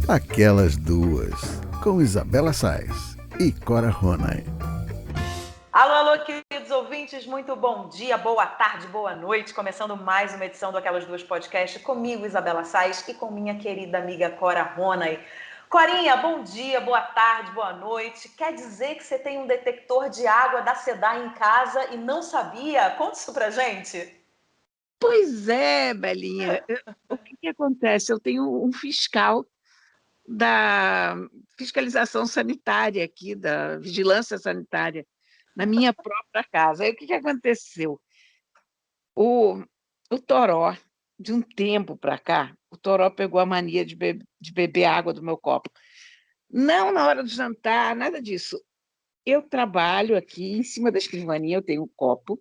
Aquelas Duas, com Isabela Sais e Cora Ronay. Alô, alô, queridos ouvintes, muito bom dia, boa tarde, boa noite. Começando mais uma edição do Aquelas Duas Podcast comigo, Isabela Sais, e com minha querida amiga Cora Ronay. Corinha, bom dia, boa tarde, boa noite. Quer dizer que você tem um detector de água da SEDAI em casa e não sabia? Conta isso pra gente. Pois é, Belinha. O que acontece? Eu tenho um fiscal da fiscalização sanitária aqui, da vigilância sanitária, na minha própria casa. Aí o que aconteceu? O Toró, de um tempo para cá, o Toró pegou a mania de beber água do meu copo. Não na hora do jantar, nada disso. Eu trabalho aqui em cima da escrivaninha, eu tenho um copo,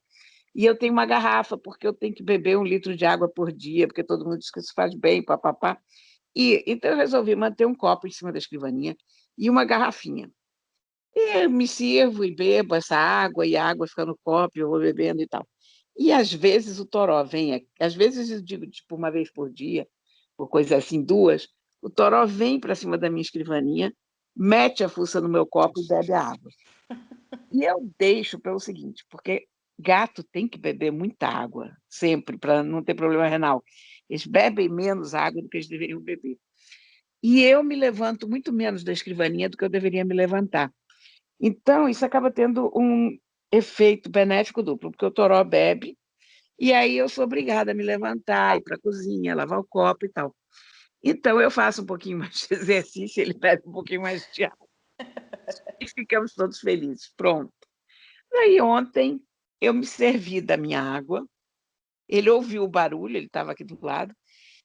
e eu tenho uma garrafa, porque eu tenho que beber 1 litro de água por dia, porque todo mundo diz que isso faz bem, papapá. Então eu resolvi manter um copo em cima da escrivaninha e uma garrafinha. E eu me sirvo e bebo essa água, e a água fica no copo, eu vou bebendo e tal. E às vezes o Toró vem aqui, às vezes eu digo tipo 1 vez por dia, por coisa assim, 2, o Toró vem para cima da minha escrivaninha, mete a fuça no meu copo e bebe a água. E eu deixo pelo seguinte, porque gato tem que beber muita água, sempre, para não ter problema renal. Eles bebem menos água do que eles deveriam beber. E eu me levanto muito menos da escrivaninha do que eu deveria me levantar. Então, isso acaba tendo um efeito benéfico duplo, porque o Toró bebe, e aí eu sou obrigada a me levantar, ir para a cozinha, lavar o copo e tal. Então, eu faço um pouquinho mais de exercício, ele bebe um pouquinho mais de água, e ficamos todos felizes. Pronto. Aí ontem eu me servi da minha água, ele ouviu o barulho, ele estava aqui do lado,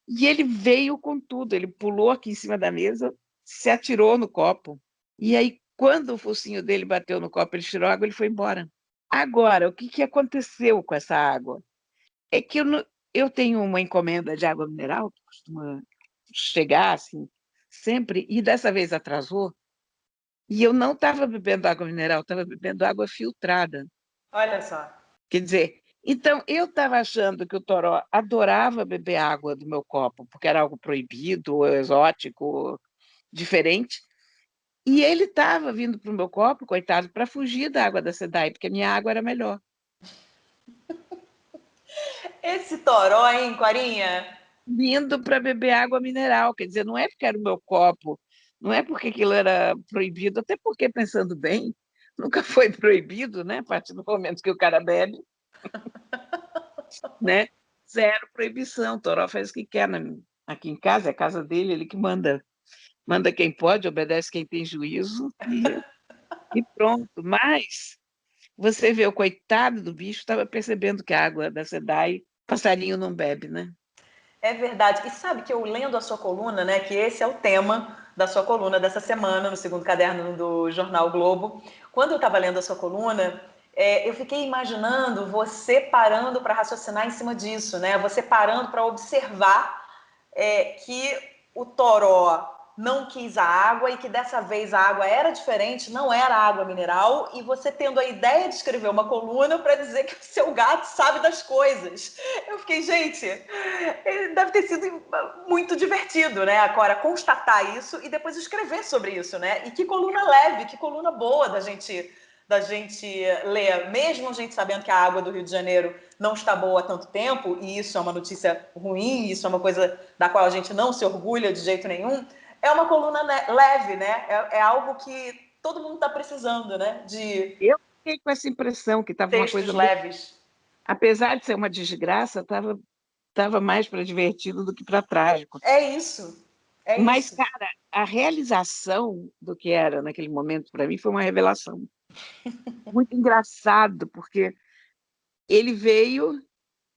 e ele veio com tudo, ele pulou aqui em cima da mesa, se atirou no copo, e aí quando o focinho dele bateu no copo, ele tirou a água, ele foi embora. Agora, o que aconteceu com essa água? É que eu tenho uma encomenda de água mineral, que costuma chegar assim, sempre, e dessa vez atrasou, e eu não estava bebendo água mineral, estava bebendo água filtrada. Olha só. Quer dizer, então eu estava achando que o Toró adorava beber água do meu copo, porque era algo proibido, ou exótico, ou diferente, e ele estava vindo para o meu copo, coitado, para fugir da água da SEDAI, porque a minha água era melhor. Esse Toró, hein, Corinha? Vindo para beber água mineral, quer dizer, não é porque era o meu copo, não é porque aquilo era proibido, até porque, pensando bem, nunca foi proibido, né? A partir do momento que o cara bebe, né? Zero proibição, o Toró faz o que quer aqui em casa, é a casa dele, ele que manda. Manda quem pode, obedece quem tem juízo, e pronto. Mas você vê, o coitado do bicho estava percebendo que a água da SEDAI, passarinho não bebe, né? É verdade. E sabe que eu lendo a sua coluna, né, que esse é o tema da sua coluna dessa semana, no segundo caderno do Jornal Globo. Quando eu estava lendo a sua coluna, eu fiquei imaginando você parando para raciocinar em cima disso, né? Você parando para observar que o Toró não quis a água e que dessa vez a água era diferente, não era água mineral, e você tendo a ideia de escrever uma coluna para dizer que o seu gato sabe das coisas. Eu fiquei, gente, deve ter sido muito divertido, né, agora constatar isso e depois escrever sobre isso, né? E que coluna leve, que coluna boa da gente ler, mesmo a gente sabendo que a água do Rio de Janeiro não está boa há tanto tempo, e isso é uma notícia ruim, isso é uma coisa da qual a gente não se orgulha de jeito nenhum, é uma coluna leve, né? É algo que todo mundo está precisando, né? De Eu fiquei com essa impressão que estava uma textos coisa muito... leves. Apesar de ser uma desgraça, estava mais para divertido do que para trágico. É isso. Mas, cara, a realização do que era naquele momento, para mim, foi uma revelação. Muito engraçado, porque ele veio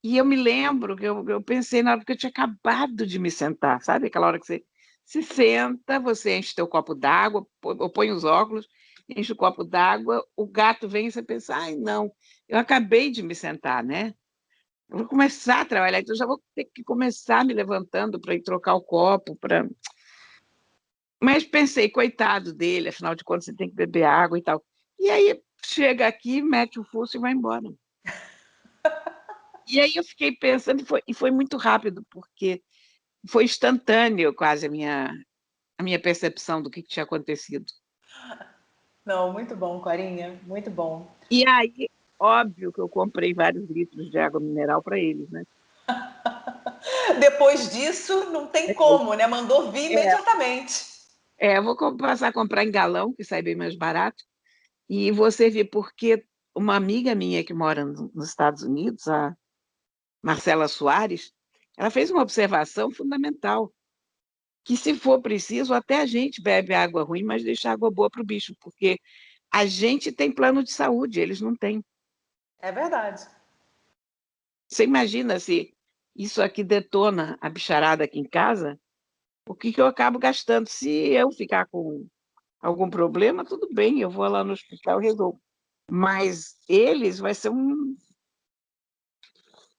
e eu me lembro que eu pensei na hora que eu tinha acabado de me sentar, sabe? Aquela hora que você se senta, você enche teu copo d'água, põe os óculos, enche o copo d'água, o gato vem e você pensa, ai, não, eu acabei de me sentar, né? Eu vou começar a trabalhar, então já vou ter que começar me levantando para ir trocar o copo, para... Mas pensei, coitado dele, afinal de contas você tem que beber água e tal. E aí chega aqui, mete o fuço e vai embora. E aí eu fiquei pensando, e foi muito rápido, porque foi instantâneo quase a minha percepção do que tinha acontecido. Não, muito bom, Corinha, muito bom. E aí, óbvio que eu comprei vários litros de água mineral para eles, né? Depois disso, não tem como, né? Mandou vir imediatamente. Eu vou passar a comprar em galão, que sai bem mais barato, e vou servir, porque uma amiga minha que mora nos Estados Unidos, a Marcela Soares, ela fez uma observação fundamental, que se for preciso, até a gente bebe água ruim, mas deixa água boa para o bicho, porque a gente tem plano de saúde, eles não têm. É verdade. Você imagina se isso aqui detona a bicharada aqui em casa, o que eu acabo gastando? Se eu ficar com algum problema, tudo bem, eu vou lá no hospital e resolvo. Mas eles vai ser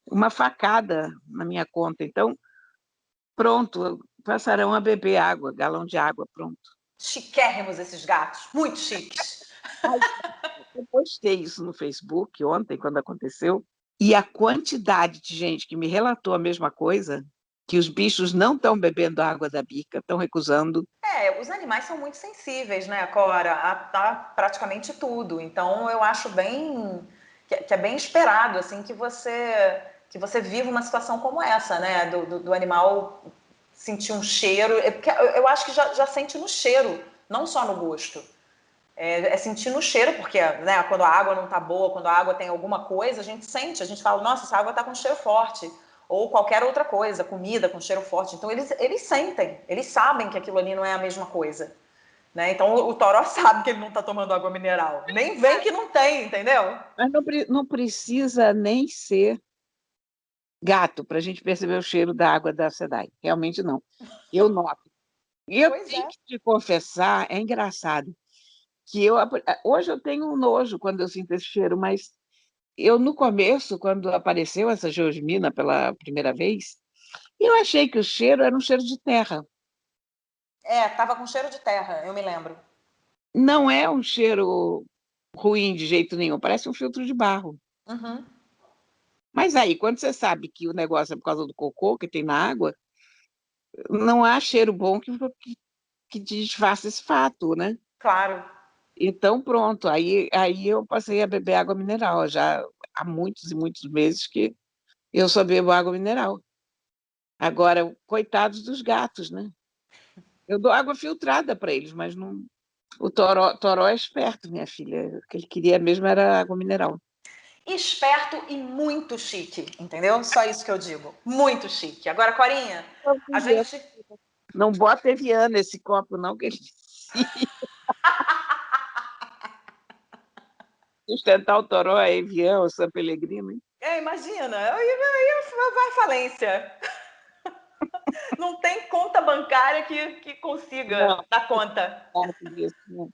uma facada na minha conta. Então, pronto, passarão a beber água, galão de água, pronto. Chiquérrimos esses gatos, muito chiques. Eu postei isso no Facebook ontem, quando aconteceu, e a quantidade de gente que me relatou a mesma coisa, que os bichos não estão bebendo água da bica, estão recusando. Os animais são muito sensíveis, né, Cora, a praticamente tudo. Então, eu acho que é bem esperado, assim, que você viva uma situação como essa, né, do animal sentir um cheiro. Porque eu acho que já sente no cheiro, não só no gosto. É sentir no cheiro, porque, né, quando a água não tá boa, quando a água tem alguma coisa, a gente sente, a gente fala, nossa, essa água tá com cheiro forte. Ou qualquer outra coisa, comida com cheiro forte. Então, eles sentem, eles sabem que aquilo ali não é a mesma coisa. Né? Então, o Toró sabe que ele não tá tomando água mineral. Nem vem que não tem, entendeu? Mas não precisa nem ser gato para a gente perceber o cheiro da água da SEDAI. Realmente não. Eu noto. E eu Pois tenho é. que te confessar, é engraçado, que hoje eu tenho um nojo quando eu sinto esse cheiro, mas eu, no começo, quando apareceu essa geosmina pela primeira vez, eu achei que o cheiro era um cheiro de terra. Tava com cheiro de terra, eu me lembro. Não é um cheiro ruim de jeito nenhum, parece um filtro de barro. Uhum. Mas aí, quando você sabe que o negócio é por causa do cocô que tem na água, não há cheiro bom que desfaça esse fato, né? Claro. Então, pronto, aí eu passei a beber água mineral. Já há muitos e muitos meses que eu só bebo água mineral. Agora, coitados dos gatos, né? Eu dou água filtrada para eles, mas não. O Toró é esperto, minha filha. O que ele queria mesmo era água mineral. Esperto e muito chique, entendeu? Só isso que eu digo. Muito chique. Agora, Corinha, a gente... Não bota Eviana nesse copo, não, que ele sustentar o Toró, a Evian, o San Pellegrino. Hein? Imagina, vai à falência. Não tem conta bancária que consiga Não, dar conta. disso, não.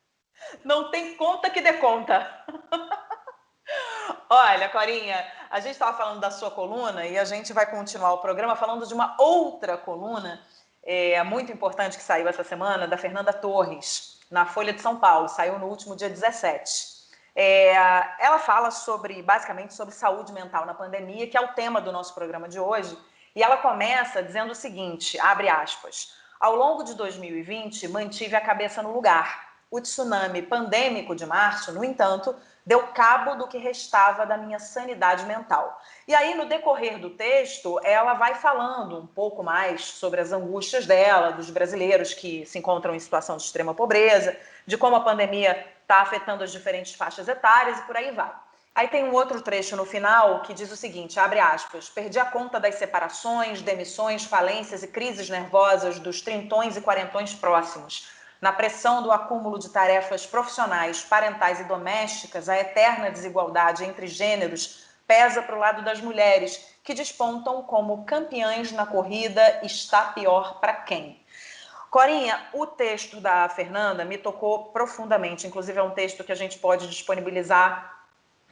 Não tem conta que dê conta. Olha, Corinha, a gente estava falando da sua coluna e a gente vai continuar o programa falando de uma outra coluna muito importante que saiu essa semana, da Fernanda Torres, na Folha de São Paulo, saiu no último dia 17. Ela fala basicamente sobre saúde mental na pandemia, que é o tema do nosso programa de hoje, e ela começa dizendo o seguinte, abre aspas, ao longo de 2020, mantive a cabeça no lugar. O tsunami pandêmico de março, no entanto, deu cabo do que restava da minha sanidade mental. E aí, no decorrer do texto, ela vai falando um pouco mais sobre as angústias dela, dos brasileiros que se encontram em situação de extrema pobreza, de como a pandemia está afetando as diferentes faixas etárias e por aí vai. Aí tem um outro trecho no final que diz o seguinte, abre aspas, perdi a conta das separações, demissões, falências e crises nervosas dos trintões e quarentões próximos. Na pressão do acúmulo de tarefas profissionais, parentais e domésticas, a eterna desigualdade entre gêneros pesa para o lado das mulheres, que despontam como campeãs na corrida está pior para quem? Corinha, o texto da Fernanda me tocou profundamente, inclusive é um texto que a gente pode disponibilizar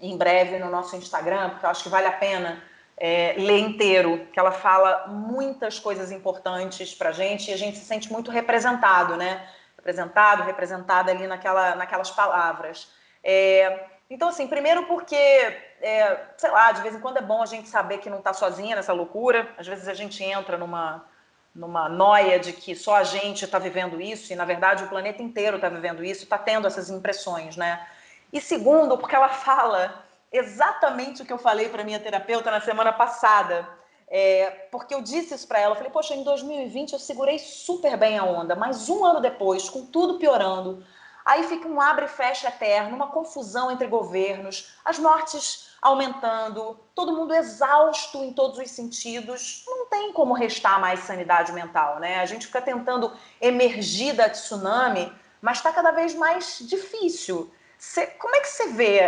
em breve no nosso Instagram, porque eu acho que vale a pena ler inteiro, que ela fala muitas coisas importantes para a gente e a gente se sente muito representado, né? Representada ali naquelas palavras. Então, assim, primeiro porque, sei lá, de vez em quando é bom a gente saber que não está sozinha nessa loucura, às vezes a gente entra numa noia de que só a gente está vivendo isso, e na verdade o planeta inteiro está vivendo isso, está tendo essas impressões, né? E segundo, porque ela fala exatamente o que eu falei para minha terapeuta na semana passada, porque eu disse isso para ela, eu falei, poxa, em 2020 eu segurei super bem a onda, mas um ano depois, com tudo piorando, aí fica um abre e fecha eterno, uma confusão entre governos, as mortes aumentando, todo mundo exausto em todos os sentidos, não tem como restar mais sanidade mental, né? A gente fica tentando emergir da tsunami, mas está cada vez mais difícil. Como é que você vê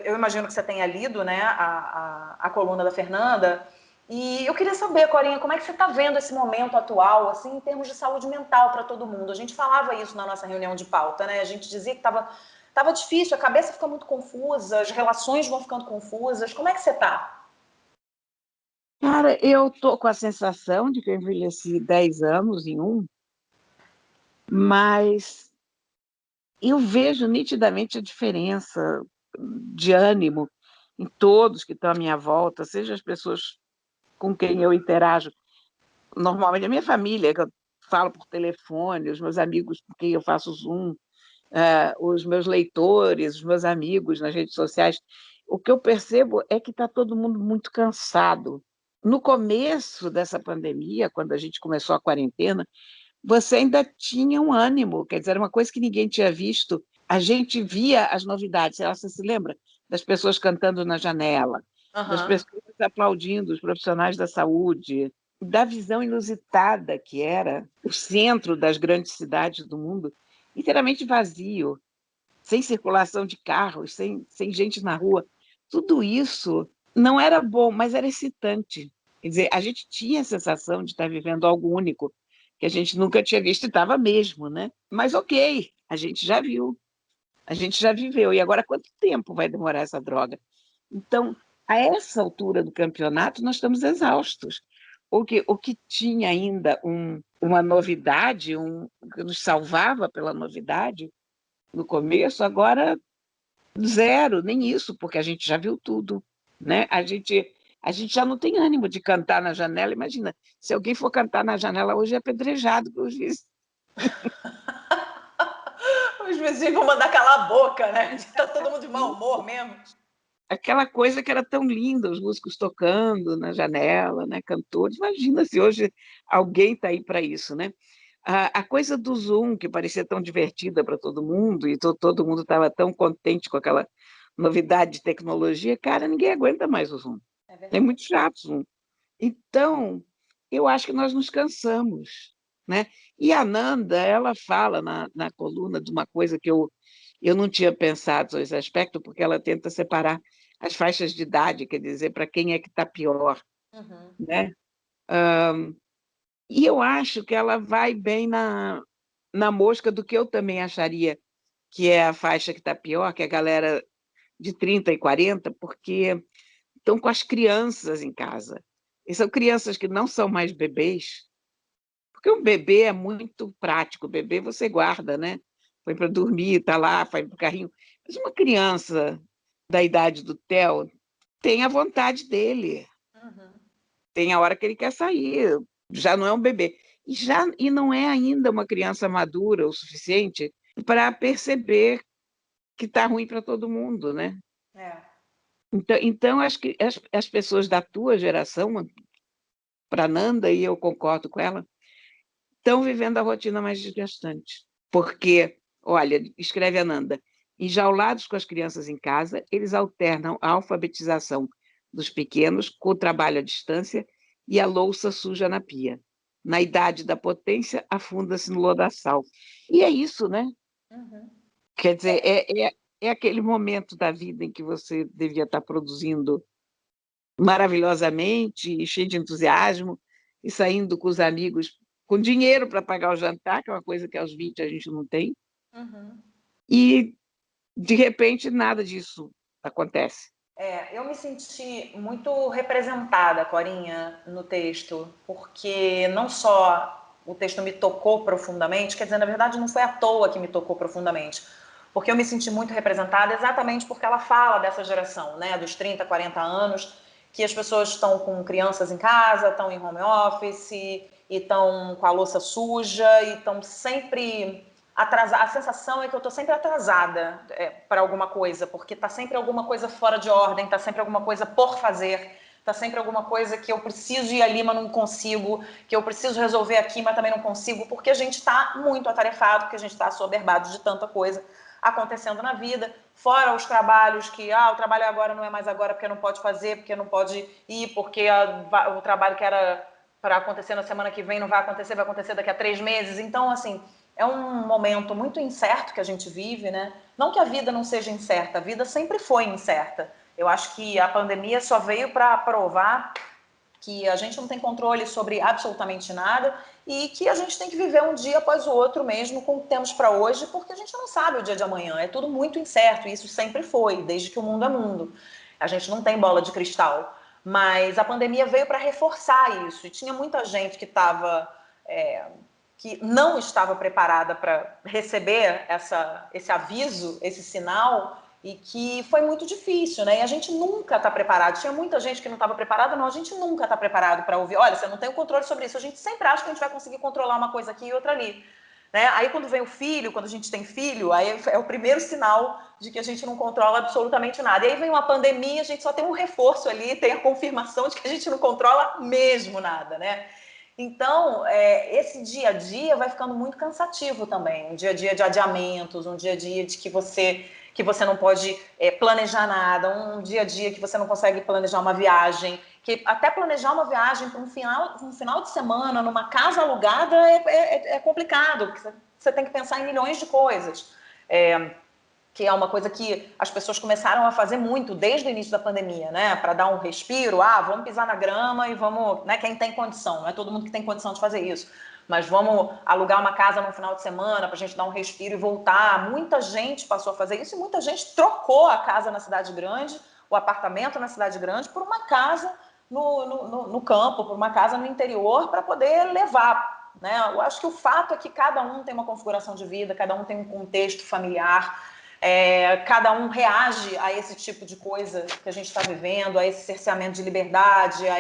eu imagino que você tenha lido, né, a coluna da Fernanda, e eu queria saber, Corinha, como é que você está vendo esse momento atual, assim, em termos de saúde mental para todo mundo? A gente falava isso na nossa reunião de pauta, né? A gente dizia que estava difícil, a cabeça fica muito confusa, as relações vão ficando confusas. Como é que você está? Cara, eu tô com a sensação de que eu envelheci 10 anos em um, mas eu vejo nitidamente a diferença de ânimo em todos que estão à minha volta, seja as pessoas com quem eu interajo, normalmente a minha família, que eu falo por telefone, os meus amigos com quem eu faço Zoom, os meus leitores, os meus amigos nas redes sociais. O que eu percebo é que está todo mundo muito cansado. No começo dessa pandemia, quando a gente começou a quarentena, você ainda tinha um ânimo, quer dizer, era uma coisa que ninguém tinha visto. A gente via as novidades. Você se lembra das pessoas cantando na janela, das Aham. pessoas aplaudindo os profissionais da saúde, da visão inusitada que era o centro das grandes cidades do mundo, inteiramente vazio, sem circulação de carros, sem gente na rua. Tudo isso não era bom, mas era excitante. Quer dizer, a gente tinha a sensação de estar vivendo algo único, que a gente nunca tinha visto e estava mesmo, né? Mas ok, a gente já viu, a gente já viveu. E agora quanto tempo vai demorar essa droga? Então, a essa altura do campeonato, nós estamos exaustos. O que tinha ainda uma novidade, que nos salvava pela novidade no começo, agora zero, nem isso, porque a gente já viu tudo, né? A gente já não tem ânimo de cantar na janela. Imagina, se alguém for cantar na janela hoje é apedrejado pelos vizinhos. Os vizinhos vão mandar calar a boca, né? Está todo mundo de mau humor mesmo. Aquela coisa que era tão linda, os músicos tocando na janela, né? Cantores. Imagina se hoje alguém está aí para isso, né? A coisa do Zoom, que parecia tão divertida para todo mundo, e todo mundo estava tão contente com aquela novidade de tecnologia, cara, ninguém aguenta mais o Zoom. É É verdade. muito chato o Zoom. Então, eu acho que nós nos cansamos, né? E a Nanda, ela fala na coluna de uma coisa que eu não tinha pensado sobre esse aspecto, porque ela tenta separar as faixas de idade, quer dizer, para quem é que está pior, Uhum. né? E eu acho que ela vai bem na mosca do que eu também acharia que é a faixa que está pior, que é a galera de 30 e 40, porque estão com as crianças em casa. E são crianças que não são mais bebês, porque um bebê é muito prático, o bebê você guarda, né? Põe para dormir, está lá, faz para o carrinho. Mas uma criança da idade do Theo tem a vontade dele, Uhum. tem a hora que ele quer sair, já não é um bebê. E não é ainda uma criança madura o suficiente para perceber que está ruim para todo mundo, né? É. Então, acho que as pessoas da tua geração, para Nanda, e eu concordo com ela, estão vivendo a rotina mais desgastante. Porque, olha, escreve a Nanda, enjaulados com as crianças em casa, eles alternam a alfabetização dos pequenos com o trabalho à distância e a louça suja na pia. Na idade da potência, afunda-se no lodaçal. E é isso, né? Uhum. Quer dizer, é aquele momento da vida em que você devia estar produzindo maravilhosamente, e cheio de entusiasmo, e saindo com os amigos com dinheiro para pagar o jantar, que é uma coisa que aos 20 a gente não tem, Uhum. e de repente nada disso acontece. Eu me senti muito representada, Corinha, no texto, porque não só o texto me tocou profundamente, quer dizer, na verdade não foi à toa que me tocou profundamente, porque eu me senti muito representada exatamente porque ela fala dessa geração, né, dos 30, 40 anos, que as pessoas estão com crianças em casa, estão em home office, e estão com a louça suja, e estão sempre atrasada. A sensação é que eu estou sempre atrasada para alguma coisa, porque está sempre alguma coisa fora de ordem, está sempre alguma coisa por fazer, está sempre alguma coisa que eu preciso ir ali, mas não consigo, que eu preciso resolver aqui, mas também não consigo, porque a gente está muito atarefado, porque a gente está assoberbado de tanta coisa acontecendo na vida, fora os trabalhos que, o trabalho agora não é mais agora porque não pode fazer, porque não pode ir, porque o trabalho que era para acontecer na semana que vem não vai acontecer daqui a 3 meses. Então, assim, é um momento muito incerto que a gente vive, né? Não que a vida não seja incerta, a vida sempre foi incerta. Eu acho que a pandemia só veio para provar que a gente não tem controle sobre absolutamente nada e que a gente tem que viver um dia após o outro mesmo com o que temos para hoje, porque a gente não sabe o dia de amanhã, é tudo muito incerto, e isso sempre foi, desde que o mundo é mundo. A gente não tem bola de cristal, mas a pandemia veio para reforçar isso, e tinha muita gente que não estava preparada para receber esse aviso, esse sinal, e que foi muito difícil, né? E a gente nunca está preparado. Tinha muita gente que não estava preparada, não. A gente nunca está preparado para ouvir. Olha, você não tem o controle sobre isso. A gente sempre acha que a gente vai conseguir controlar uma coisa aqui e outra ali. Né? Aí quando vem o filho, quando a gente tem filho, aí é o primeiro sinal de que a gente não controla absolutamente nada. E aí vem uma pandemia, a gente só tem um reforço ali, tem a confirmação de que a gente não controla mesmo nada, né? Então, esse dia a dia vai ficando muito cansativo também. Um dia a dia de adiamentos, um dia a dia de que você não pode planejar nada, um dia a dia que você não consegue planejar uma viagem, que até planejar uma viagem para um final de semana numa casa alugada é complicado, porque você tem que pensar em milhões de coisas. Que é uma coisa que as pessoas começaram a fazer muito desde o início da pandemia, né? Para dar um respiro, vamos pisar na grama e vamos, né? Quem tem condição, não é todo mundo que tem condição de fazer isso, mas vamos alugar uma casa no final de semana para a gente dar um respiro e voltar. Muita gente passou a fazer isso e muita gente trocou a casa na cidade grande, o apartamento na cidade grande, por uma casa no campo, por uma casa no interior para poder levar. Né? Eu acho que o fato é que cada um tem uma configuração de vida, cada um tem um contexto familiar. Cada um reage a esse tipo de coisa que a gente está vivendo, a esse cerceamento de liberdade, a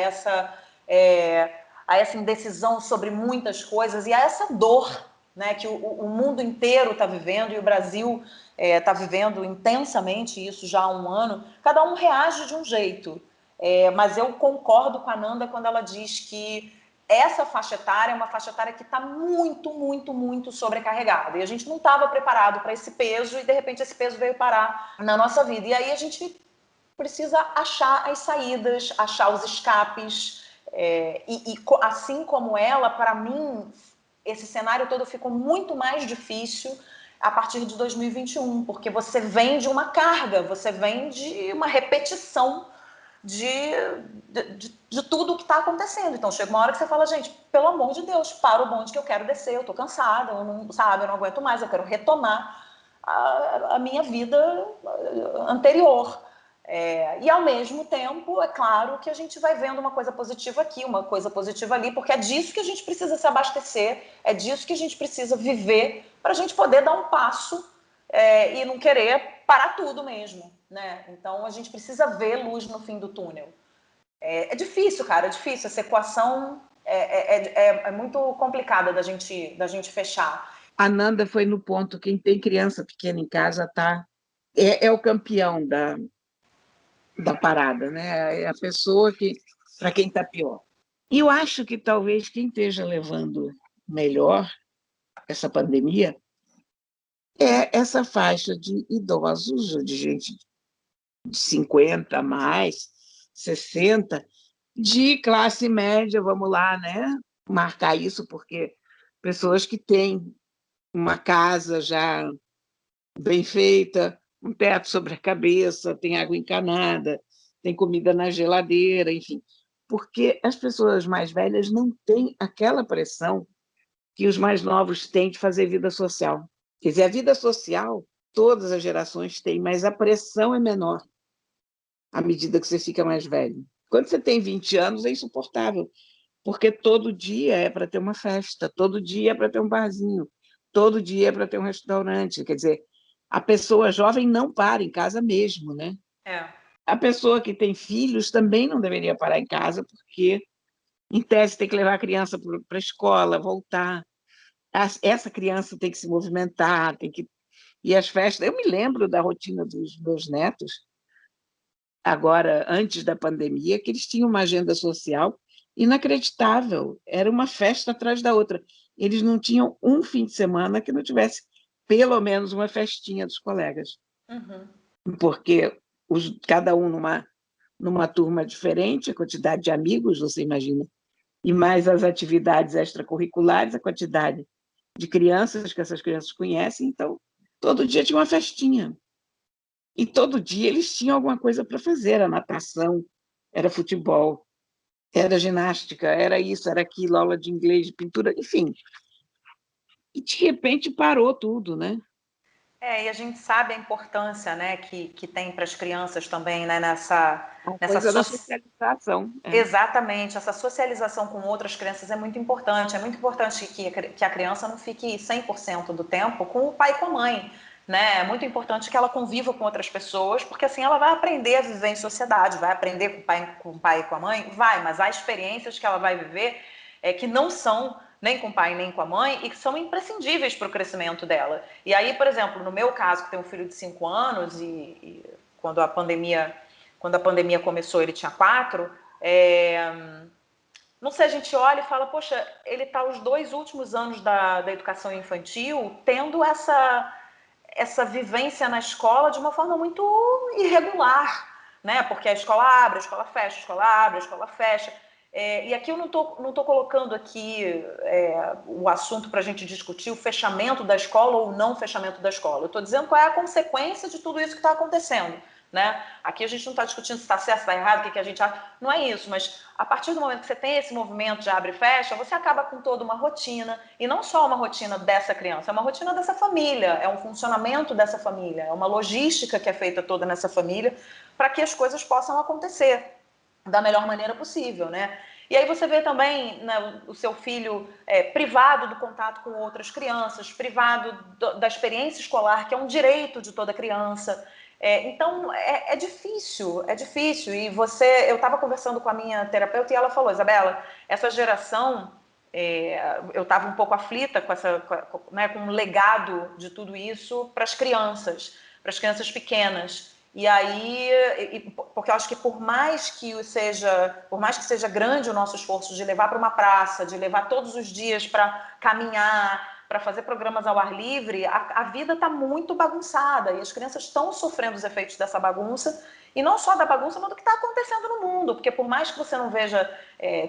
essa indecisão sobre muitas coisas e a essa dor, né, que o mundo inteiro está vivendo e o Brasil está vivendo intensamente isso já há um ano. Cada um reage de um jeito, mas eu concordo com a Nanda quando ela diz que essa faixa etária é uma faixa etária que está muito, muito, muito sobrecarregada. E a gente não estava preparado para esse peso e, de repente, esse peso veio parar na nossa vida. E aí a gente precisa achar as saídas, achar os escapes. Assim como ela, para mim, esse cenário todo ficou muito mais difícil a partir de 2021, porque você vem de uma carga, você vem de uma repetição de tudo o que está acontecendo. Então chega uma hora que você fala, gente, pelo amor de Deus, para o bonde que eu quero descer, eu estou cansada, eu não aguento mais, eu quero retomar a minha vida anterior. E ao mesmo tempo, é claro que a gente vai vendo uma coisa positiva aqui, uma coisa positiva ali, porque é disso que a gente precisa se abastecer, é disso que a gente precisa viver para a gente poder dar um passo e não querer parar tudo mesmo, né? Então a gente precisa ver luz no fim do túnel. É difícil, cara, é difícil. Essa equação é muito complicada da gente fechar. A Nanda foi no ponto, quem tem criança pequena em casa é o campeão da parada, né? É a pessoa que, para quem está pior. E eu acho que talvez quem esteja levando melhor essa pandemia é essa faixa de idosos, de gente de 50 a mais, 60, de classe média, vamos lá, né? Marcar isso, porque pessoas que têm uma casa já bem feita, um teto sobre a cabeça, tem água encanada, tem comida na geladeira, enfim. Porque as pessoas mais velhas não têm aquela pressão que os mais novos têm de fazer vida social. Quer dizer, a vida social, todas as gerações têm, mas a pressão é menor à medida que você fica mais velho. Quando você tem 20 anos, é insuportável, porque todo dia é para ter uma festa, todo dia é para ter um barzinho, todo dia é para ter um restaurante. Quer dizer, a pessoa jovem não para em casa mesmo, né? A pessoa que tem filhos também não deveria parar em casa, porque Em tese, tem que levar a criança para a escola, voltar. Essa criança tem que se movimentar, tem que ir às festas. Eu me lembro da rotina dos meus netos, agora, antes da pandemia, que eles tinham uma agenda social inacreditável. Era uma festa atrás da outra. Eles não tinham um fim de semana que não tivesse pelo menos uma festinha dos colegas, Uhum. porque cada um numa turma diferente, a quantidade de amigos, você imagina, e mais as atividades extracurriculares, a quantidade de crianças que essas crianças conhecem, então todo dia tinha uma festinha. E todo dia eles tinham alguma coisa para fazer, era natação, era futebol, era ginástica, era isso, era aquilo, aula de inglês, de pintura, enfim. E de repente parou tudo, né? E a gente sabe a importância, né, que tem para as crianças também, né, nessa, A nessa coisa da so... socialização. Exatamente, essa socialização com outras crianças é muito importante. É muito importante que a criança não fique 100% do tempo com o pai e com a mãe, né? É muito importante que ela conviva com outras pessoas, porque assim ela vai aprender a viver em sociedade, vai aprender com o pai e com a mãe, vai, mas há experiências que ela vai viver que não são nem com o pai nem com a mãe e que são imprescindíveis para o crescimento dela. E aí, por exemplo, no meu caso, que tem um filho de 5 anos e quando a pandemia começou ele tinha 4, não sei, a gente olha e fala, poxa, ele está os 2 últimos anos da educação infantil tendo essa vivência na escola de uma forma muito irregular, né? Porque a escola abre, a escola fecha, a escola abre, a escola fecha. E aqui eu não tô colocando aqui o assunto para a gente discutir o fechamento da escola ou não fechamento da escola. Eu estou dizendo qual é a consequência de tudo isso que está acontecendo. Né? Aqui a gente não está discutindo se está certo, se está errado, o que a gente acha. Não é isso, mas a partir do momento que você tem esse movimento de abre e fecha, você acaba com toda uma rotina, e não só uma rotina dessa criança, é uma rotina dessa família, é um funcionamento dessa família, é uma logística que é feita toda nessa família para que as coisas possam acontecer da melhor maneira possível, né? E aí você vê também, né, o seu filho privado do contato com outras crianças, privado da experiência escolar, que é um direito de toda criança. Então, é difícil, é difícil. E eu estava conversando com a minha terapeuta e ela falou, Isabela, essa geração, eu estava um pouco aflita com o legado de tudo isso para as crianças pequenas. E aí, porque eu acho que por mais que seja grande o nosso esforço de levar para uma praça, de levar todos os dias para caminhar, para fazer programas ao ar livre, a vida está muito bagunçada e as crianças estão sofrendo os efeitos dessa bagunça, e não só da bagunça, mas do que está acontecendo no mundo, porque por mais que você não veja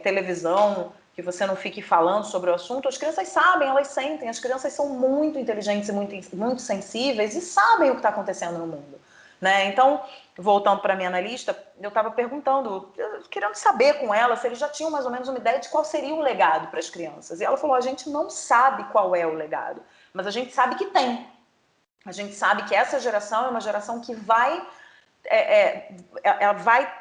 televisão, que você não fique falando sobre o assunto, as crianças sabem, elas sentem, as crianças são muito inteligentes e muito sensíveis e sabem o que está acontecendo no mundo. Né? Então, voltando para a minha analista, eu estava perguntando, querendo saber com ela se eles já tinham mais ou menos uma ideia de qual seria o legado para as crianças. E ela falou, a gente não sabe qual é o legado, mas a gente sabe que tem. A gente sabe que essa geração é uma geração que ela vai,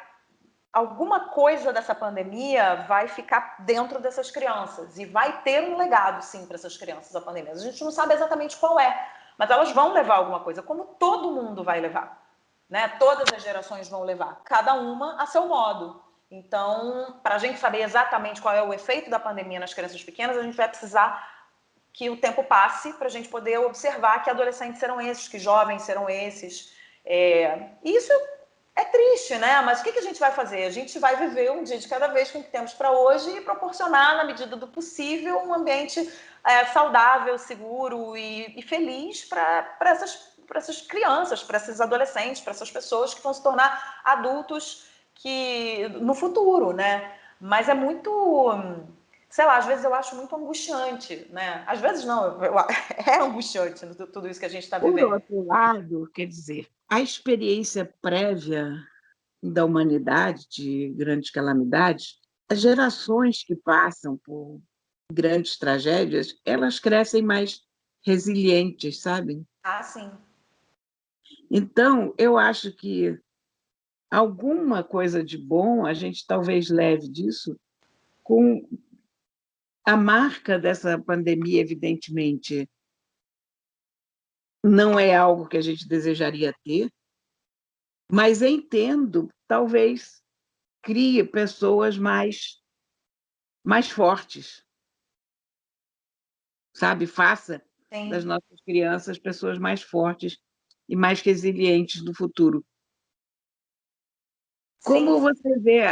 alguma coisa dessa pandemia vai ficar dentro dessas crianças e vai ter um legado, sim, para essas crianças, a pandemia. A gente não sabe exatamente qual é, mas elas vão levar alguma coisa, como todo mundo vai levar. Né? Todas as gerações vão levar, cada uma a seu modo. Então, para a gente saber exatamente qual é o efeito da pandemia nas crianças pequenas, a gente vai precisar que o tempo passe para a gente poder observar que adolescentes serão esses, que jovens serão esses. Isso é triste, né? Mas o que a gente vai fazer? A gente vai viver um dia de cada vez com o que temos para hoje e proporcionar, na medida do possível, um ambiente saudável, seguro e feliz para essas crianças, para esses adolescentes, para essas pessoas que vão se tornar adultos no futuro, né? Mas é muito, sei lá, às vezes eu acho muito angustiante, né? Às vezes não, é angustiante tudo isso que a gente está Por vivendo. outro lado, quer dizer, a experiência prévia da humanidade de grandes calamidades, as gerações que passam por grandes tragédias, elas crescem mais resilientes, sabe? Ah, sim. Então, eu acho que alguma coisa de bom a gente talvez leve disso, com a marca dessa pandemia, evidentemente, não é algo que a gente desejaria ter, mas entendo, talvez crie pessoas mais mais fortes, sabe? Faça das Sim, nossas crianças pessoas mais fortes e mais resilientes no futuro. sim, Como você vê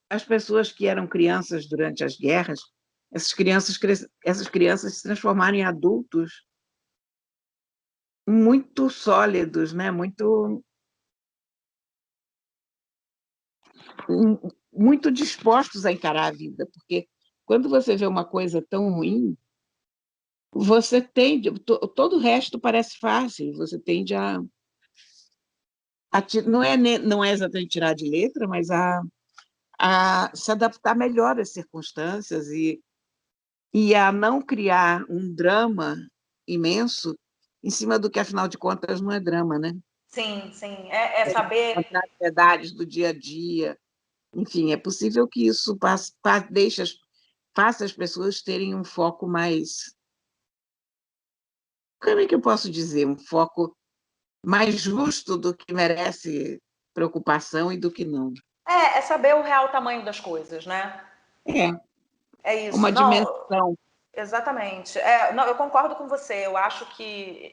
as pessoas que eram crianças durante as guerras, essas crianças se transformaram em adultos muito sólidos, né? Muito dispostos a encarar a vida, porque quando você vê uma coisa tão ruim, você tende, todo o resto parece fácil, você tende não é exatamente tirar de letra, mas a se adaptar melhor às circunstâncias e a não criar um drama imenso em cima do que, afinal de contas, não é drama, né? sim, sim. É saber. As ansiedades do dia a dia. Enfim, é possível que isso faça as pessoas terem um foco mais. Como é que eu posso dizer? Um foco mais justo do que merece preocupação e do que não. É saber o real tamanho das coisas, né? É, É uma isso. Não, dimensão. exatamente. Não, eu concordo com você. Eu acho que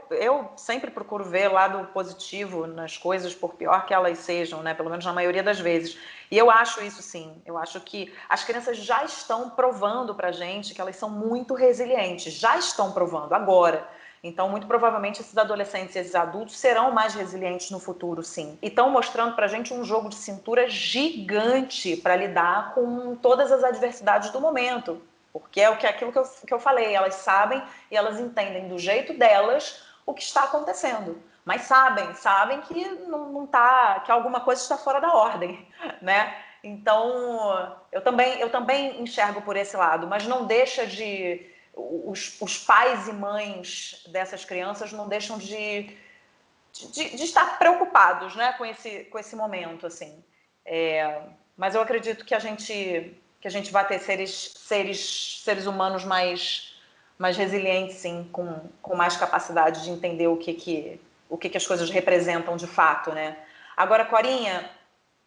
eu sempre procuro ver o lado positivo nas coisas, por pior que elas sejam, né? Pelo menos na maioria das vezes. E eu acho isso sim. Eu acho que as crianças já estão provando pra gente que elas são muito resilientes. Já estão provando agora. Então, muito provavelmente, esses adolescentes e esses adultos serão mais resilientes no futuro, sim. E estão mostrando pra gente um jogo de cintura gigante para lidar com todas as adversidades do momento. Porque é aquilo que eu falei, elas sabem e elas entendem do jeito delas o que está acontecendo. Mas sabem que não tá, que alguma coisa está fora da ordem, né? Então, eu também enxergo por esse lado, mas não deixa de os pais e mães dessas crianças não deixam de estar preocupados, né, com esse momento, assim. Mas eu acredito que a gente vai ter seres humanos mais resilientes, sim, com mais capacidade de entender o que as coisas representam de fato, né? Agora, Corinha,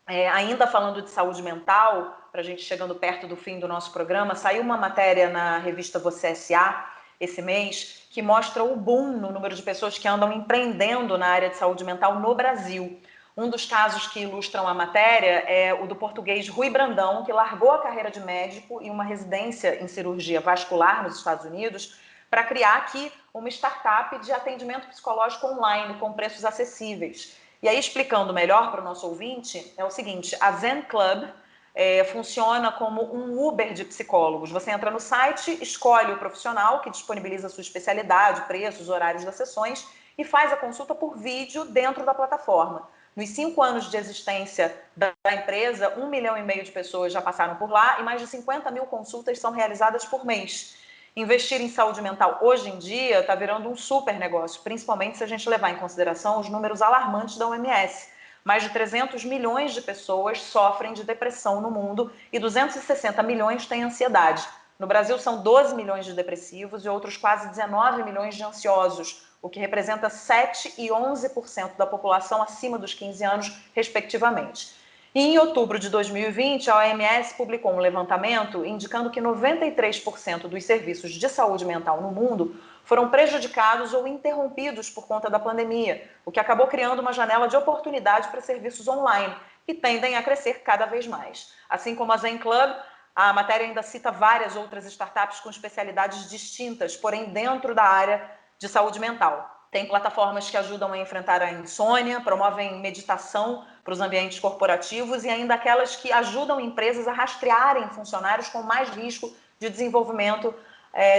ainda falando de saúde mental, para a gente chegando perto do fim do nosso programa, saiu uma matéria na revista Você S.A. esse mês que mostra o boom no número de pessoas que andam empreendendo na área de saúde mental no Brasil. Um dos casos que ilustram a matéria é o do português Rui Brandão, que largou a carreira de médico e uma residência em cirurgia vascular nos Estados Unidos para criar aqui uma startup de atendimento psicológico online com preços acessíveis. E aí, explicando melhor para o nosso ouvinte, é o seguinte: a Zen Club funciona como um Uber de psicólogos. Você entra no site, escolhe o profissional que disponibiliza a sua especialidade, preços, horários das sessões e faz a consulta por vídeo dentro da plataforma. Nos 5 anos de existência da empresa, 1,5 milhão de pessoas já passaram por lá e mais de 50 mil consultas são realizadas por mês. Investir em saúde mental hoje em dia está virando um super negócio, principalmente se a gente levar em consideração os números alarmantes da OMS. Mais de 300 milhões de pessoas sofrem de depressão no mundo e 260 milhões têm ansiedade. No Brasil, são 12 milhões de depressivos e outros quase 19 milhões de ansiosos, o que representa 7% e 11% da população acima dos 15 anos, respectivamente. E em outubro de 2020, a OMS publicou um levantamento indicando que 93% dos serviços de saúde mental no mundo foram prejudicados ou interrompidos por conta da pandemia, o que acabou criando uma janela de oportunidade para serviços online, que tendem a crescer cada vez mais. Assim como a Zen Club, a matéria ainda cita várias outras startups com especialidades distintas, porém dentro da área de saúde mental. Tem plataformas que ajudam a enfrentar a insônia, promovem meditação para os ambientes corporativos e ainda aquelas que ajudam empresas a rastrearem funcionários com mais risco de desenvolvimento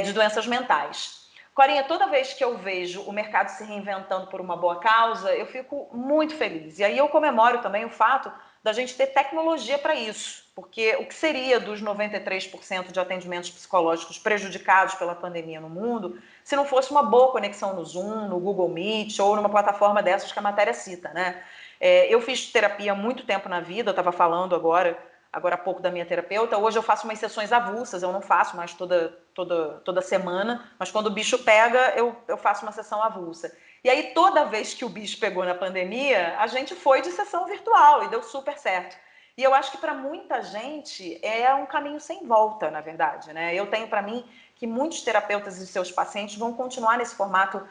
de doenças mentais. Corinha, toda vez que eu vejo o mercado se reinventando por uma boa causa, eu fico muito feliz. E aí eu comemoro também o fato da gente ter tecnologia para isso, porque o que seria dos 93% de atendimentos psicológicos prejudicados pela pandemia no mundo, se não fosse uma boa conexão no Zoom, no Google Meet ou numa plataforma dessas que a matéria cita, né? Eu fiz terapia há muito tempo na vida, eu estava falando agora há pouco da minha terapeuta. Hoje eu faço umas sessões avulsas, eu não faço mais toda semana, mas quando o bicho pega, eu faço uma sessão avulsa. E aí, toda vez que o bicho pegou na pandemia, a gente foi de sessão virtual e deu super certo. E eu acho que para muita gente é um caminho sem volta, na verdade, né? Eu tenho para mim que muitos terapeutas e seus pacientes vão continuar nesse formato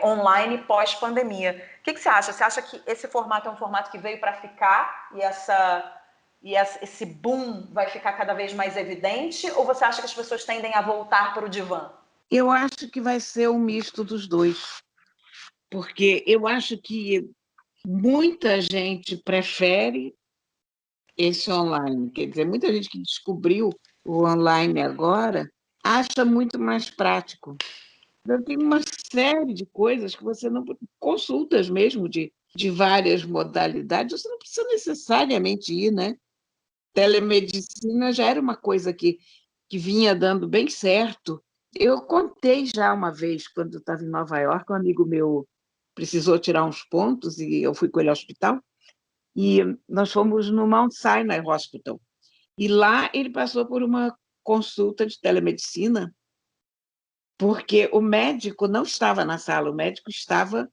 online pós-pandemia. O que você acha? Você acha que esse formato é um formato que veio para ficar e esse boom vai ficar cada vez mais evidente? Ou você acha que as pessoas tendem a voltar para o divã? Eu acho que vai ser um misto dos dois, porque eu acho que muita gente prefere esse online. Quer dizer, muita gente que descobriu o online agora acha muito mais prático. Então, tem uma série de coisas que você não... Consultas mesmo de várias modalidades, você não precisa necessariamente ir, né? Telemedicina já era uma coisa que vinha dando bem certo. Eu contei já uma vez, quando eu estava em Nova York, um amigo meu precisou tirar uns pontos e eu fui com ele ao hospital, e nós fomos no Mount Sinai Hospital. E lá ele passou por uma consulta de telemedicina, porque o médico não estava na sala, o médico estava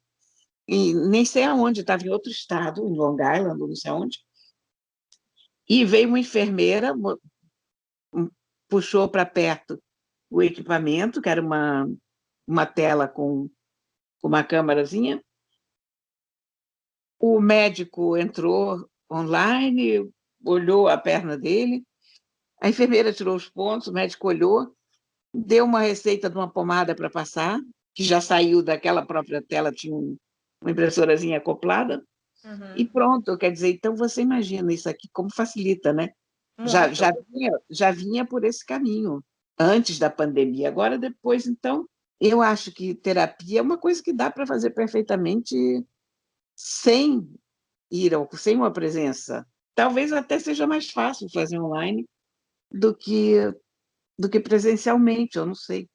nem sei aonde, estava em outro estado, em Long Island, não sei aonde, e veio uma enfermeira, puxou para perto o equipamento, que era uma tela com uma câmerazinha. O médico entrou online, olhou a perna dele, a enfermeira tirou os pontos, o médico olhou, deu uma receita de uma pomada para passar, que já saiu daquela própria tela, tinha uma impressorazinha acoplada, e pronto. Quer dizer, então você imagina isso aqui como facilita, né? Já, Muito. já vinha por esse caminho, antes da pandemia. Agora, depois, então, eu acho que terapia é uma coisa que dá para fazer perfeitamente sem sem uma presença. Talvez até seja mais fácil fazer online do que presencialmente, eu não sei.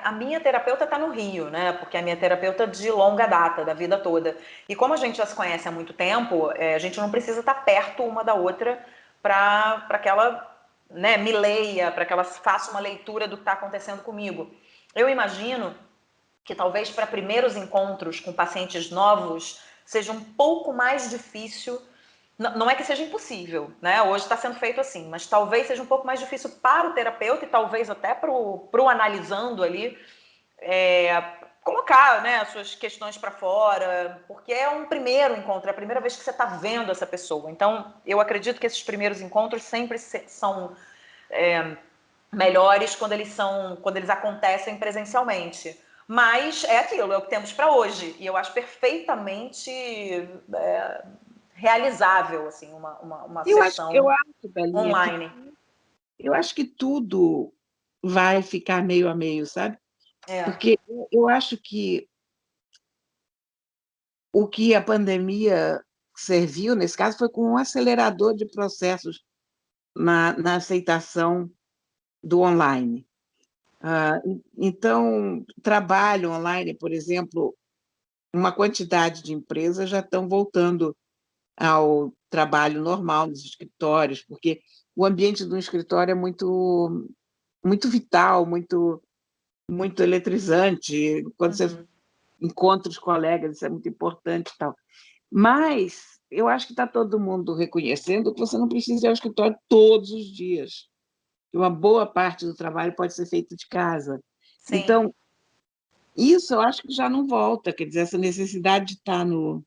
A minha terapeuta está no Rio, né? Porque é a minha terapeuta de longa data, da vida toda. E como a gente já se conhece há muito tempo, a gente não precisa estar perto uma da outra para que ela, né, me leia, para que ela faça uma leitura do que está acontecendo comigo. Eu imagino que talvez para primeiros encontros com pacientes novos seja um pouco mais difícil. Não é que seja impossível, né? Hoje está sendo feito assim, mas talvez seja um pouco mais difícil para o terapeuta e talvez até para o analisando ali, colocar, né, as suas questões para fora, porque é um primeiro encontro, é a primeira vez que você está vendo essa pessoa. Então, eu acredito que esses primeiros encontros sempre são melhores quando eles acontecem presencialmente. Mas é aquilo, é o que temos para hoje. E eu acho perfeitamente realizável, assim, uma Eu sessão acho, Belinha, online. eu acho que tudo vai ficar meio a meio, sabe? É. Porque eu acho que o que a pandemia serviu, nesse caso, foi como um acelerador de processos na aceitação do online. Então, trabalho online, por exemplo, uma quantidade de empresas já estão voltando ao trabalho normal nos escritórios, porque o ambiente do escritório é muito, muito vital, muito eletrizante. Quando você encontra os colegas, isso é muito importante e tal. Mas eu acho que está todo mundo reconhecendo que você não precisa ir ao escritório todos os dias. Que uma boa parte do trabalho pode ser feito de casa. Sim. Então, isso eu acho que já não volta. Quer dizer, essa necessidade de estar no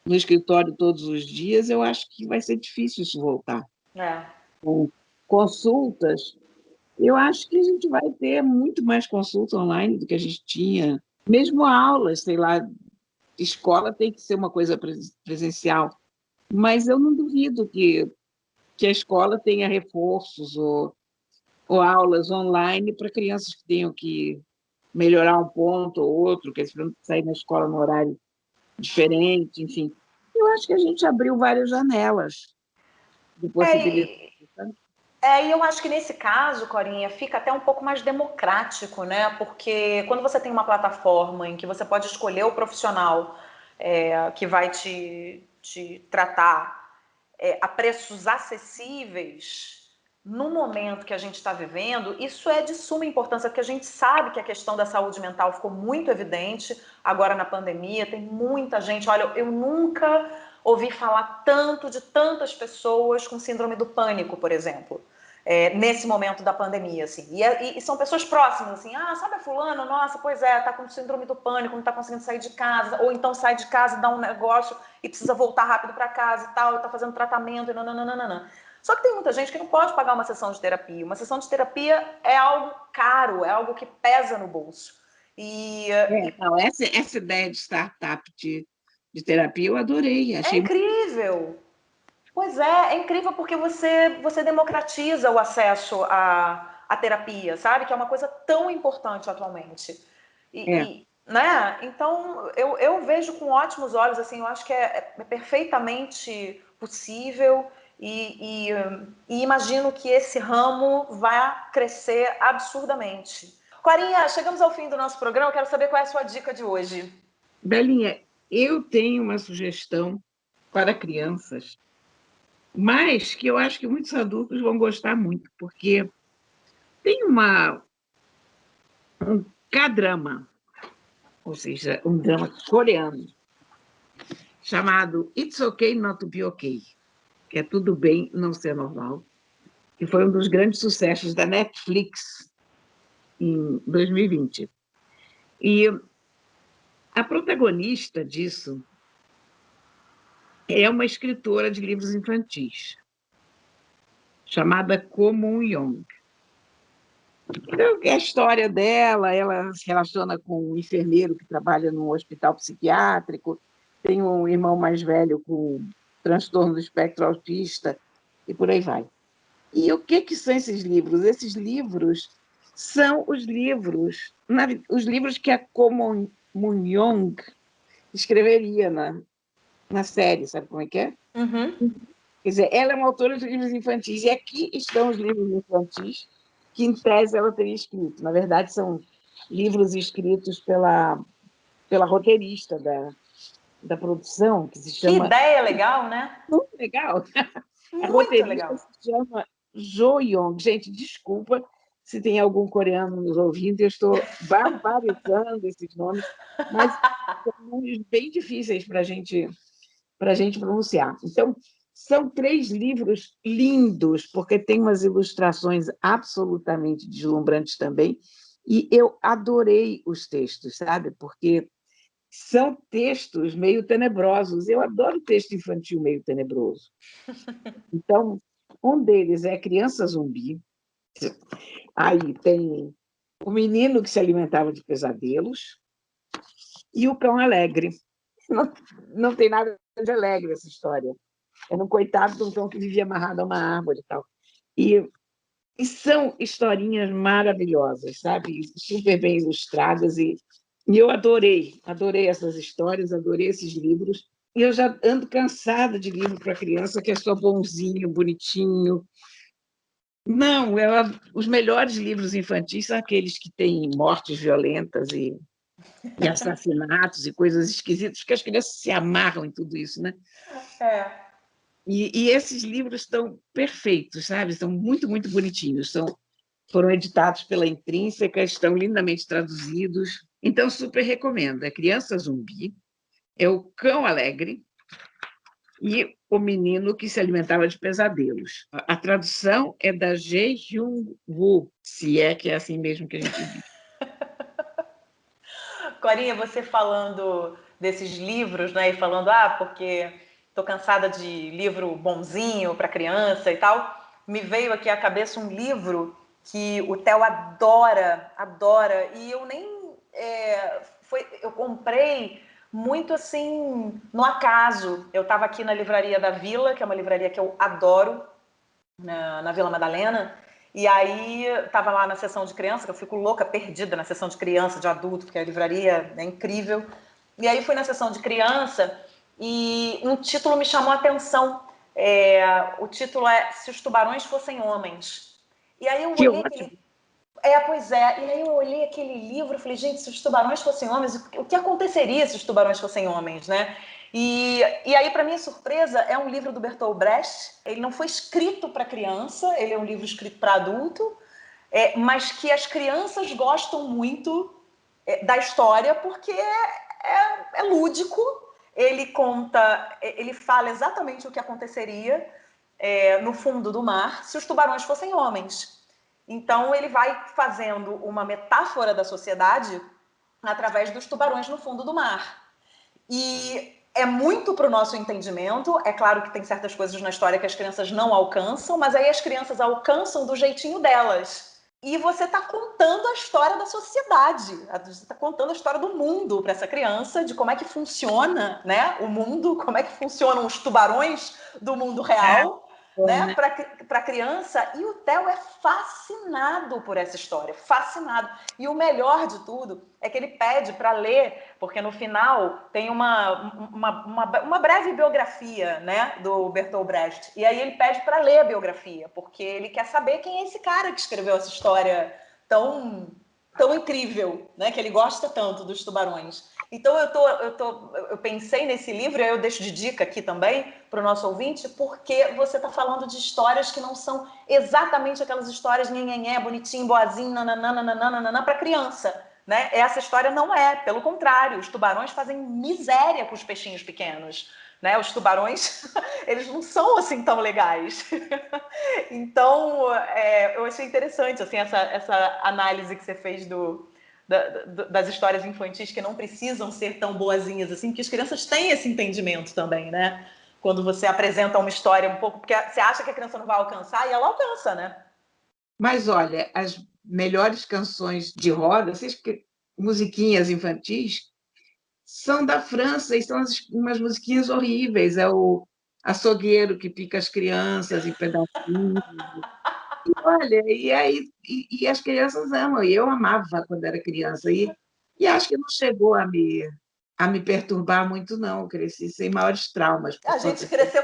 escritório todos os dias, eu acho que vai ser difícil isso voltar. É. Com consultas, eu acho que a gente vai ter muito mais consulta online do que a gente tinha. Mesmo aulas, sei lá, escola tem que ser uma coisa presencial, mas eu não duvido que a escola tenha reforços ou aulas online para crianças que tenham que melhorar um ponto ou outro, que eles precisam sair na escola no horário diferente, enfim. Eu acho que a gente abriu várias janelas de possibilidades. É, e eu acho que nesse caso, Corinha, fica até um pouco mais democrático, né? Porque quando você tem uma plataforma em que você pode escolher o profissional que vai te tratar a preços acessíveis, no momento que a gente está vivendo, isso é de suma importância, porque a gente sabe que a questão da saúde mental ficou muito evidente agora na pandemia. Tem muita gente, olha, eu nunca ouvi falar tanto de tantas pessoas com síndrome do pânico, por exemplo, nesse momento da pandemia, assim. E são pessoas próximas, assim, sabe a fulana? Nossa, pois é, tá com síndrome do pânico, não tá conseguindo sair de casa, ou então sai de casa, dá um negócio e precisa voltar rápido para casa e tal, e tá fazendo tratamento e nananana. Só que tem muita gente que não pode pagar uma sessão de terapia. Uma sessão de terapia é algo caro, é algo que pesa no bolso. Não, essa ideia de startup de terapia eu adorei, É achei. incrível. Pois é incrível porque você democratiza o acesso à terapia, sabe? Que é uma coisa tão importante atualmente. É, Né? Então, eu vejo com ótimos olhos, assim, eu acho que é perfeitamente possível e imagino que esse ramo vai crescer absurdamente. Corinha, chegamos ao fim do nosso programa, eu quero saber qual é a sua dica de hoje. Belinha, eu tenho uma sugestão para crianças, mas que eu acho que muitos adultos vão gostar muito, porque tem um K-drama, ou seja, um drama coreano, chamado It's Okay Not to Be Okay, que é tudo bem não ser normal, que foi um dos grandes sucessos da Netflix em 2020. E a protagonista disso é uma escritora de livros infantis, chamada Ko Moon-young. Então, é a história dela, ela se relaciona com um enfermeiro que trabalha num hospital psiquiátrico, tem um irmão mais velho com transtorno do espectro autista, e por aí vai. E o que são esses livros? Esses livros são os livros que a Ko Moon-young escreveria na série, sabe como é que é? Uhum. Quer dizer, ela é uma autora de livros infantis, e aqui estão os livros infantis que, em tese, ela teria escrito. Na verdade, são livros escritos pela roteirista da produção, que se Que chama... ideia legal, né? Muito legal! A Muito roteirista legal. se chama Jo Young. Gente, desculpa se tem algum coreano nos ouvindo, eu estou barbarizando esses nomes, mas são nomes bem difíceis para a gente pronunciar. Então, são 3 livros lindos, porque tem umas ilustrações absolutamente deslumbrantes também, e eu adorei os textos, sabe? Porque são textos meio tenebrosos. Eu adoro texto infantil meio tenebroso. Então, um deles é Criança Zumbi. Aí tem o menino que se alimentava de pesadelos e o cão alegre. Não, não tem nada de alegre essa história. Era um coitado de um cão que vivia amarrado a uma árvore e tal. E são historinhas maravilhosas, sabe? Super bem ilustradas. E eu adorei essas histórias, adorei esses livros. E eu já ando cansada de livro para criança que é só bonzinho, bonitinho. Não, os melhores livros infantis são aqueles que têm mortes violentas e assassinatos e coisas esquisitas, que as crianças se amarram em tudo isso, né? É. E esses livros estão perfeitos, sabe? São muito, muito bonitinhos. Foram editados pela Intrínseca, estão lindamente traduzidos. Então, super recomendo. É Criança Zumbi, é o Cão Alegre e o Menino que se Alimentava de Pesadelos. A tradução é da Jae Hyung-woo, se é que é assim mesmo que a gente diz. Corinha, você falando desses livros, né? E falando, porque tô cansada de livro bonzinho para criança e tal, me veio aqui à cabeça um livro que o Theo adora, adora, e eu nem eu comprei muito assim no acaso. Eu estava aqui na livraria da Vila, que é uma livraria que eu adoro, na Vila Madalena. E aí estava lá na sessão de criança, que eu fico louca, perdida na sessão de criança, de adulto, porque a livraria é incrível. E aí fui na sessão de criança e um título me chamou a atenção. O título é Se os Tubarões Fossem Homens. E aí eu Que olhei ótimo! aquele... pois é. E aí eu olhei aquele livro e falei, gente, se os tubarões fossem homens, o que aconteceria se os tubarões fossem homens, né? E aí, para minha surpresa, é um livro do Bertolt Brecht. Ele não foi escrito para criança, ele é um livro escrito para adulto, mas que as crianças gostam muito da história, porque é lúdico, ele fala exatamente o que aconteceria no fundo do mar se os tubarões fossem homens. Então, ele vai fazendo uma metáfora da sociedade através dos tubarões no fundo do mar. E é muito para o nosso entendimento. É claro que tem certas coisas na história que as crianças não alcançam, mas aí as crianças alcançam do jeitinho delas. E você está contando a história da sociedade, você está contando a história do mundo para essa criança, de como é que funciona, né, o mundo, como é que funcionam os tubarões do mundo real, né, para a criança. E o Theo é fascinado por essa história, fascinado. E o melhor de tudo é que ele pede para ler, porque no final tem uma breve biografia, né, do Bertolt Brecht. E aí ele pede para ler a biografia, porque ele quer saber quem é esse cara que escreveu essa história tão incrível, né, que ele gosta tanto dos tubarões. Então eu pensei nesse livro, e eu deixo de dica aqui também para o nosso ouvinte, porque você está falando de histórias que não são exatamente aquelas histórias nhenhenhé, bonitinho, boazinho, nananana, para criança, né? Essa história não é, pelo contrário, os tubarões fazem miséria com os peixinhos pequenos, né? Os tubarões, eles não são assim tão legais. Então, eu achei interessante assim, essa análise que você fez das histórias infantis que não precisam ser tão boazinhas assim, que as crianças têm esse entendimento também, né? Quando você apresenta uma história um pouco, porque você acha que a criança não vai alcançar, e ela alcança, né? Mas, olha, as melhores canções de roda, musiquinhas infantis, são da França, e são umas musiquinhas horríveis. É o açougueiro que pica as crianças em pedacinhos. Olha, e as crianças amam, e eu amava quando era criança, e acho que não chegou a me perturbar muito, não. Eu cresci sem maiores traumas A por gente conta cresceu,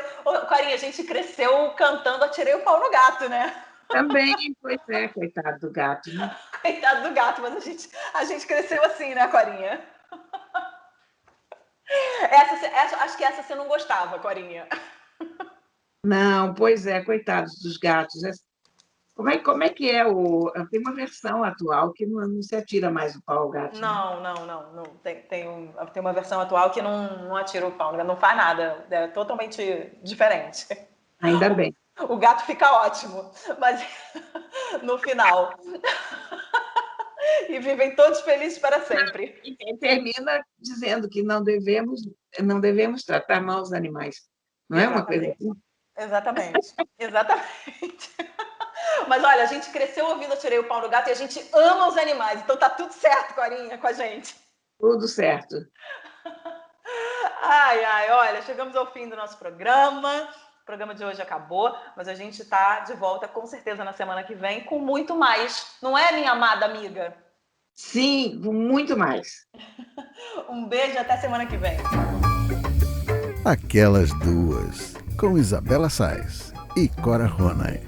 Carinha, a gente cresceu cantando Atirei o Pau no Gato, né? também, pois é, coitado do gato, né? Coitado do gato, mas a gente cresceu assim, né, Corinha? Acho que essa você não gostava, Corinha. Não, pois é, coitados dos gatos. Como é que é o. Tem uma versão atual que não se atira mais o pau ao gato, né? Não. Tem uma versão atual que não atira o pau, não faz nada. É totalmente diferente. Ainda bem. O gato fica ótimo, mas no final. E vivem todos felizes para sempre. E termina dizendo que não devemos tratar mal os animais. Não é uma coisa Exatamente. assim? Exatamente. Mas olha, a gente cresceu ouvindo Atirei o Pau no Gato e a gente ama os animais, então tá tudo certo, Corinha, com a gente. Tudo certo. Ai, olha, chegamos ao fim do nosso programa. O programa de hoje acabou, mas a gente tá de volta com certeza na semana que vem com muito mais. Não é, minha amada amiga? Sim, muito mais. Um beijo e até semana que vem. Aquelas duas, com Isabela Sais e Cora Ronay.